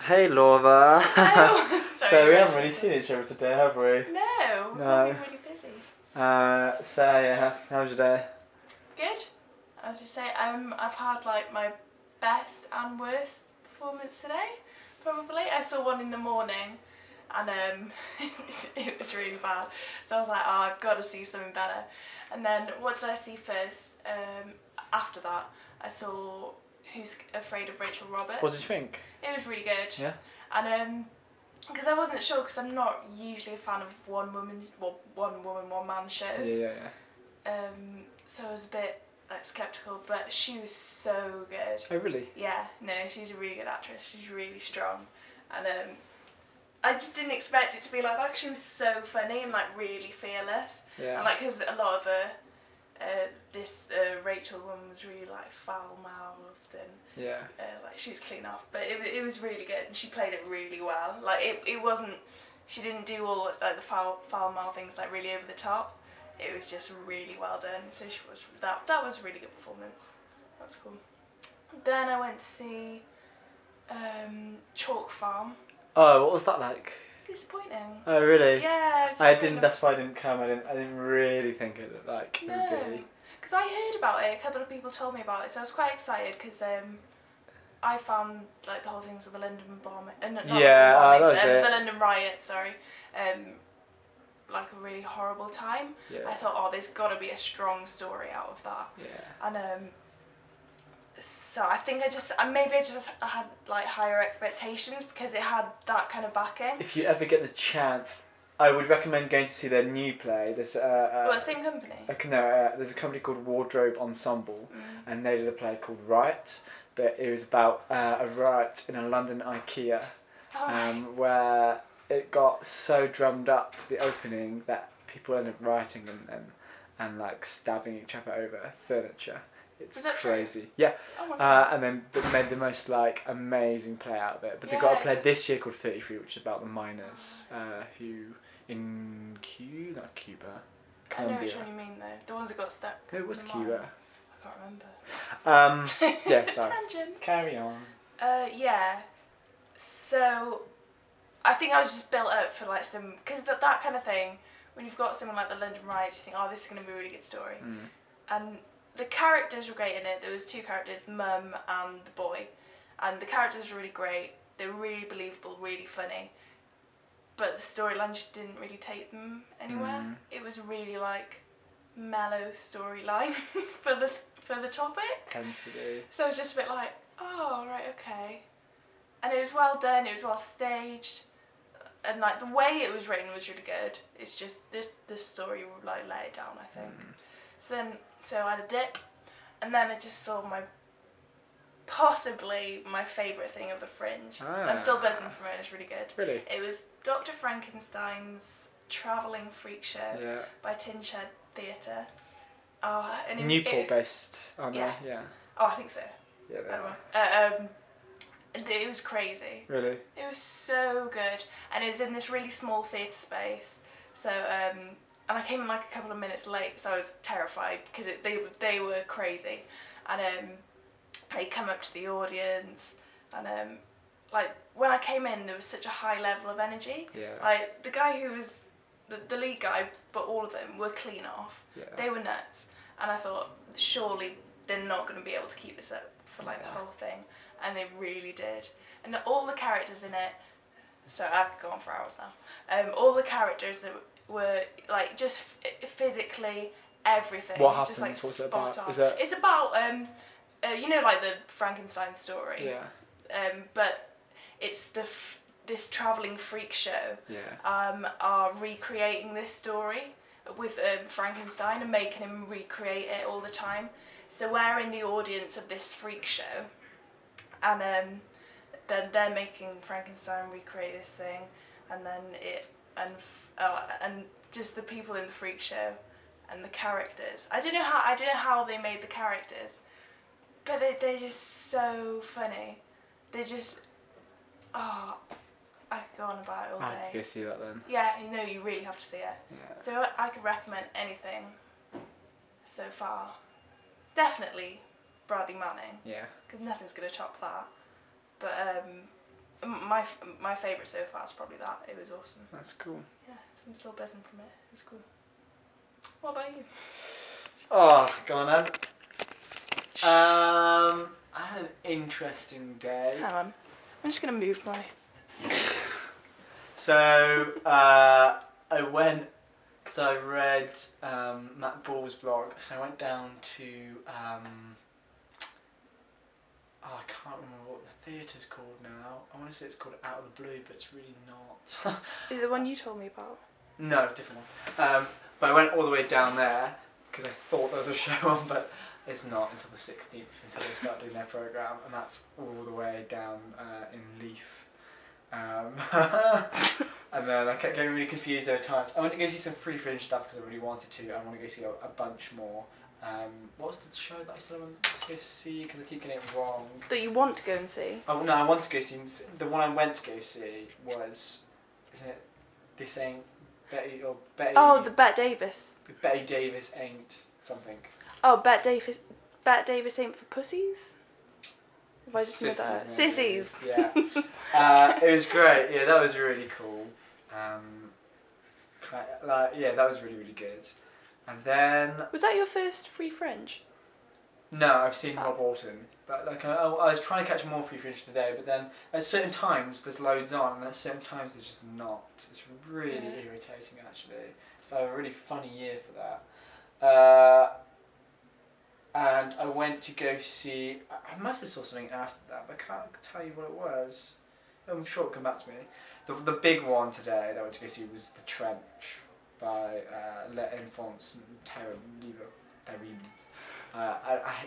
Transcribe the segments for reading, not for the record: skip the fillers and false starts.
Hey Laura. Hello. Sorry, So we haven't really seen each other today, have we? No, we've all been really busy. So yeah, how was your day? Good. I was just saying, I've had like my best and worst performance today, probably. I saw one in the morning, and it was really bad. So I was like, oh, I've got to see something better. And then what did I see first? After that, I saw Who's Afraid of Rachel Roberts. What did you think? It was really good. Yeah. And because I wasn't sure, because I'm not usually a fan of one woman, one man shows. Yeah. So I was a bit like skeptical, but she was so good. Oh really? Yeah, no, she's a really good actress. She's really strong, and I just didn't expect it to be like that. She was so funny and like really fearless. Yeah. And like, because a lot of this Rachel woman was really like foul mouthed and Yeah. like she was clean off, but it was really good and she played it really well. Like it wasn't, she didn't do all like the foul mouth things like really over the top. It was just really well done. So she was that was a really good performance. That was cool. Then I went to see Chalk Farm. Oh, what was that like? Disappointing. Oh really? Yeah. I didn't. That's why I didn't come. I didn't really think it like it would be. Because I heard about it. A couple of people told me about it, so I was quite excited because I found like the whole things with the London bombing, not Yeah, the that was it. the London riot. Sorry, like a really horrible time. Yeah. I thought, oh, there's got to be a strong story out of that. Yeah. And so I think I had like higher expectations because it had that kind of backing. If you ever get the chance, I would recommend going to see their new play. There's Well, the same company. There's a company called Wardrobe Ensemble, and they did a play called Riot. But it was about a riot in a London IKEA, where it got so drummed up the opening that people ended up rioting and like stabbing each other over furniture. It's crazy. True? Yeah. Oh my God. And then made the most like amazing play out of it. But they got a play this year called 33, which is about the miners who in Cuba. I know which one you mean though. The ones that got stuck. It was Cuba. I can't remember. Yeah, sorry. Tangent. Carry on. Yeah. So, I think I was just built up for like some, because that kind of thing, when you've got something like the London riots, you think, oh, this is going to be a really good story. And the characters were great in it. There was two characters, Mum and the boy. And the characters were really great. They were really believable, really funny. But the storyline just didn't really take them anywhere. It was really like mellow storyline for the topic. Tends to do. So it was just a bit like, oh right, okay. And it was well done. It was well staged, and like the way it was written was really good. It's just the story would like let it down, I think. So I had a dip, and then I just saw possibly my favourite thing of the Fringe. I'm still buzzing from it. It's really good. Really? It was Dr. Frankenstein's Travelling Freak Show by Tin Shed Theatre. And Newport based, aren't they? Yeah. Oh, I think so. Yeah, they are. It was crazy. Really? It was so good, and it was in this really small theatre space. So, and I came in like a couple of minutes late, so I was terrified because they were crazy, and they come up to the audience, and like when I came in, there was such a high level of energy. Yeah. Like the guy who was the lead guy, but all of them were clean off. Yeah. They were nuts, and I thought surely they're not going to be able to keep this up for like the whole thing, and they really did. And all the characters in it, so I could go on for hours now. All the characters that were like just physically everything. What happens? Just like What's it spot about? on. It's about you know, like the Frankenstein story. Yeah. But it's this travelling freak show. Yeah. Are recreating this story with Frankenstein and making him recreate it all the time. So we're in the audience of this freak show, and then they're making Frankenstein recreate this thing, and then and just the people in the freak show and the characters. I don't know how they made the characters, but they're just so funny. They're just I could go on about it all day. I have to go see that then. Yeah, you really have to see it. Yeah. So I could recommend anything so far. Definitely Bradley Manning. Yeah. Because nothing's going to top that. But my my favourite so far is probably that. It was awesome. That's cool. Yeah, I'm still buzzing from it. It's cool. What about you? Oh, go on then. I had an interesting day. Hang on. I'm just going to move my... So, I went, because I read Matt Ball's blog, so I went down to, I can't remember what the theatre's called now. I want to say it's called Out of the Blue, but it's really not. Is it the one you told me about? No, different one. But I went all the way down there, because I thought there was a show on, but it's not until the 16th, until they start doing their programme, and that's all the way down in Leith. And then I kept getting really confused over times. I went to go see some Free Fringe stuff because I really wanted to. I want to go see a bunch more. What was the show that I said I wanted to go see because I keep getting it wrong? That you want to go and see? Oh no, I want to go see. The one I went to go see was, isn't it? This ain't Betty or Betty. Oh, the Bette Davis. Betty Davis ain't something. Oh, Bette Davis ain't for pussies. If I just made that up. Sissies. Yeah. It was great. Yeah, that was really cool. Yeah, that was really, really good. And then... Was that your first Free Fringe? No, I've seen Rob Orton. But like, I was trying to catch more Free Fringe today, but then at certain times there's loads on, and at certain times there's just not. It's really irritating, actually. It's been a really funny year for that. And I went to go see... I must have saw something after that, but I can't tell you what it was. I'm sure it'll come back to me. The big one today that I went to go see was The Trench by L'Enfance Terrible.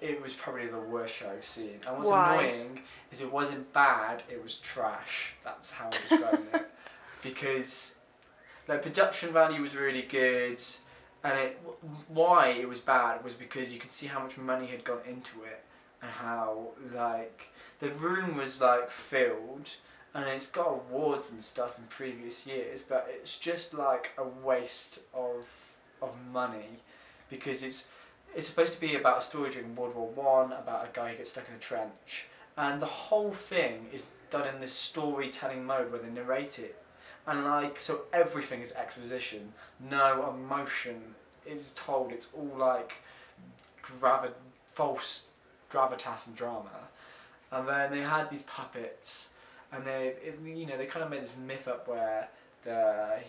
It was probably the worst show I've seen. And what's annoying is it wasn't bad, it was trash. That's how I'm describing it. Because the production value was really good, and why it was bad was because you could see how much money had gone into it, and how like the room was like filled, and it's got awards and stuff in previous years, but it's just like a waste of money, because it's supposed to be about a story during World War One, about a guy who gets stuck in a trench, and the whole thing is done in this storytelling mode where they narrate it, and like so everything is exposition, no emotion is told. It's all like false gravitas and drama. And then they had these puppets, and they kind of made this myth up where the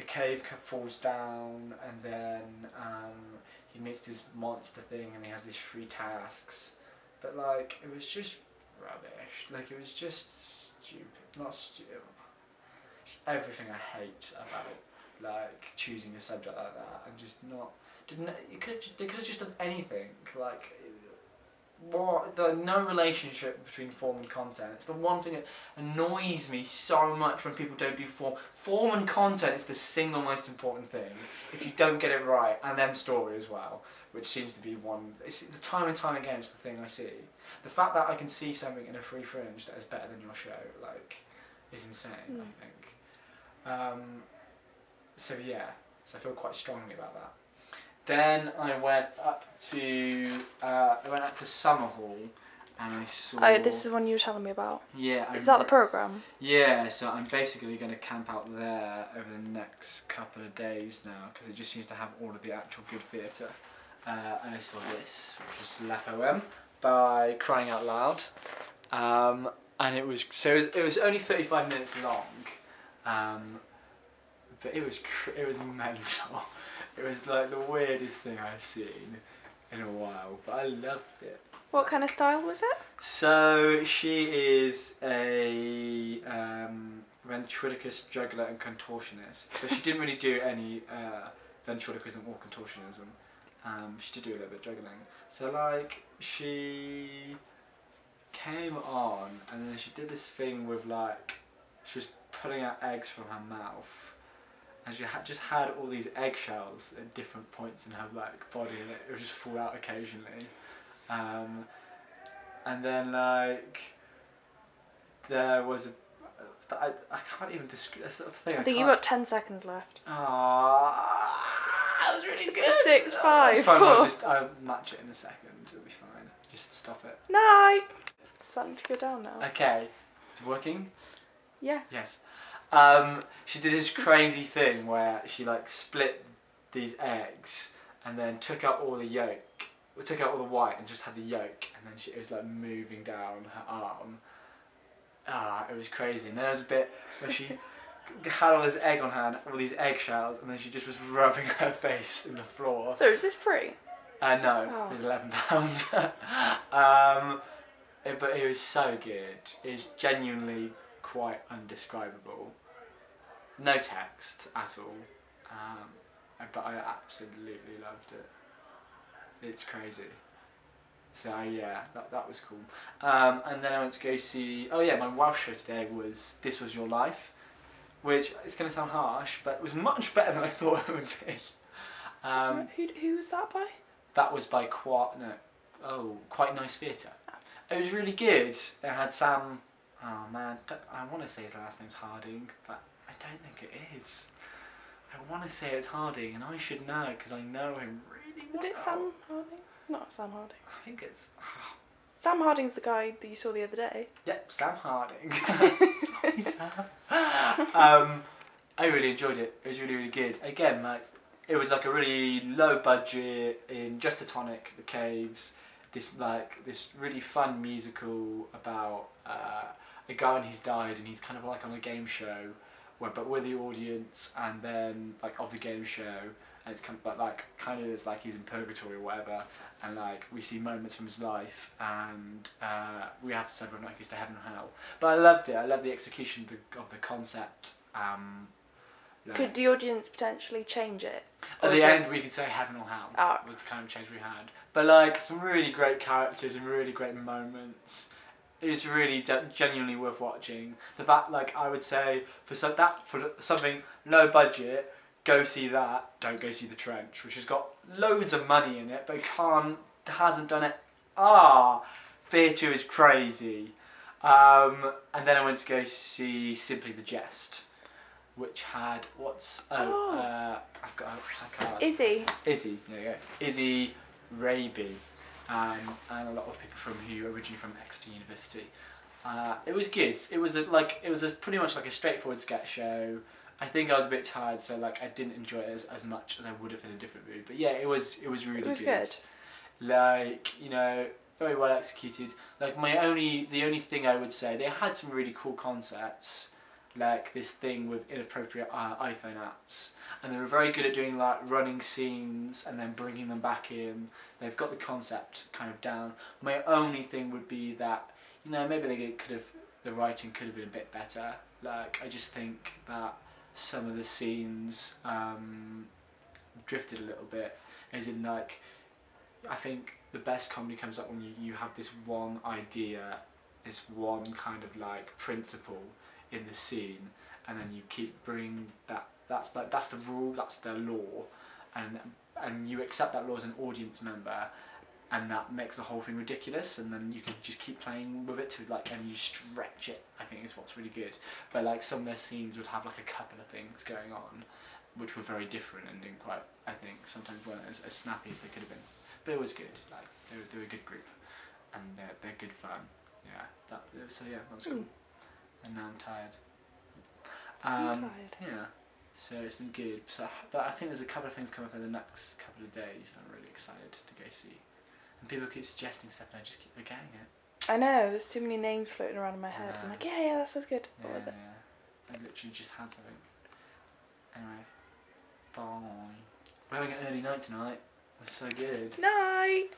cave falls down, and then he meets this monster thing, and he has these 3 tasks. But like, it was just rubbish. Like, it was just stupid. Not stupid. Just everything I hate about like choosing a subject like that, and just not. They could have just done anything. Like, no relationship between form and content. It's the one thing that annoys me so much when people don't do form. Form and content is the single most important thing. If you don't get it right, and then story as well, which seems to be one. It's the time and time again. It's the thing I see. The fact that I can see something in a Free Fringe that is better than your show, like, is insane. I think. So yeah. So I feel quite strongly about that. Then I went up to Summer Hall, and I saw... Oh, this is the one you were telling me about? Yeah. Is that the programme? Yeah, so I'm basically going to camp out there over the next couple of days now, because it just seems to have all of the actual good theatre. And I saw this, which was La Poème by Crying Out Loud. And it was only 35 minutes long, but it was mental. It was like the weirdest thing I've seen in a while, but I loved it. What kind of style was it? So she is a ventriloquist, juggler and contortionist. So she didn't really do any ventriloquism or contortionism. She did do a little bit of juggling. So like, she came on, and then she did this thing with like, she was pulling out eggs from her mouth. And she just had all these eggshells at different points in her like body, and it would just fall out occasionally. And then like, there was I can't even describe. That's the thing. I think you've got 10 seconds left. Ah, that was really good. 6, 5, It's fine. 4. I'll match it in a second. It'll be fine. Just stop it. Night. starting to go down now. Okay, is it working? Yeah. Yes. She did this crazy thing where she like split these eggs and then took out all the yolk, took out all the white and just had the yolk, and then it was like moving down her arm. It was crazy. And there was a bit where she had all this egg on her, and all these eggshells, and then she just was rubbing her face in the floor. So is this free? No, it was £11. But it was so good. It's genuinely quite undescribable. No text at all, but I absolutely loved it. It's crazy. So yeah, that was cool. And then I went to go see. Oh yeah, my Welsh show today was This Was Your Life, which is going to sound harsh, but it was much better than I thought it would be. Who was that by? That was by Quite Nice Theatre. It was really good. It had Sam. Oh man, I want to say his last name's Harding, but I don't think it is. I want to say it's Harding, and I should know because I know him really well. Is it Sam Harding? Not Sam Harding. I think it's. Sam Harding's the guy that you saw the other day. Yep, Sam Harding. Sorry, Sam. I really enjoyed it. It was really, really good. Again, like it was like a really low budget in just a tonic, the caves. This really fun musical about a guy and he's died, and he's kind of like on a game show, but we're the audience, and then like of the game show, and it's kind of it's like he's in purgatory or whatever, and like we see moments from his life, and we have to decide whether or not he goes to heaven or hell. But I loved it. I loved the execution of the concept. Could the audience potentially change it? At the end, we could say heaven or hell. Was the kind of change we had. But like some really great characters and really great moments. It was really genuinely worth watching. The fact, like I would say, for something low budget, go see that. Don't go see The Trench, which has got loads of money in it, but hasn't done it. Theatre is crazy. And then I went to go see Simply the Jest, which had I've got a card. Izzy, there you go. Izzy Raby, and a lot of people who are originally from Exeter University. It was good. It was pretty much like a straightforward sketch show. I think I was a bit tired, so like I didn't enjoy it as much as I would have in a different mood. But yeah, it was really good. Like, you know, very well executed. Like the only thing I would say, they had some really cool concepts, like this thing with inappropriate iPhone apps, and they were very good at doing like running scenes and then bringing them back in. They've got the concept kind of down. My only thing would be that, you know, maybe the writing could have been a bit better. Like I just think that some of the scenes drifted a little bit, as in like I think the best comedy comes up when you have this one idea, this one kind of like principle in the scene, and then you keep bringing that's the rule, that's the law, and you accept that law as an audience member, and that makes the whole thing ridiculous, and then you can just keep playing with it and you stretch it, I think is what's really good. But like some of their scenes would have like a couple of things going on which were very different and didn't quite, I think, sometimes weren't as snappy as they could have been. But it was good. Like they were a good group, and they're good fun. Yeah. That was cool. And now I'm tired. Yeah. So it's been good. But I think there's a couple of things coming up in the next couple of days that I'm really excited to go see. And people keep suggesting stuff, and I just keep forgetting it. I know. There's too many names floating around in my head. I'm like, yeah, that sounds good. What was it? Yeah. I literally just had something. Anyway, bye. We're having an early night tonight. It's so good. Night.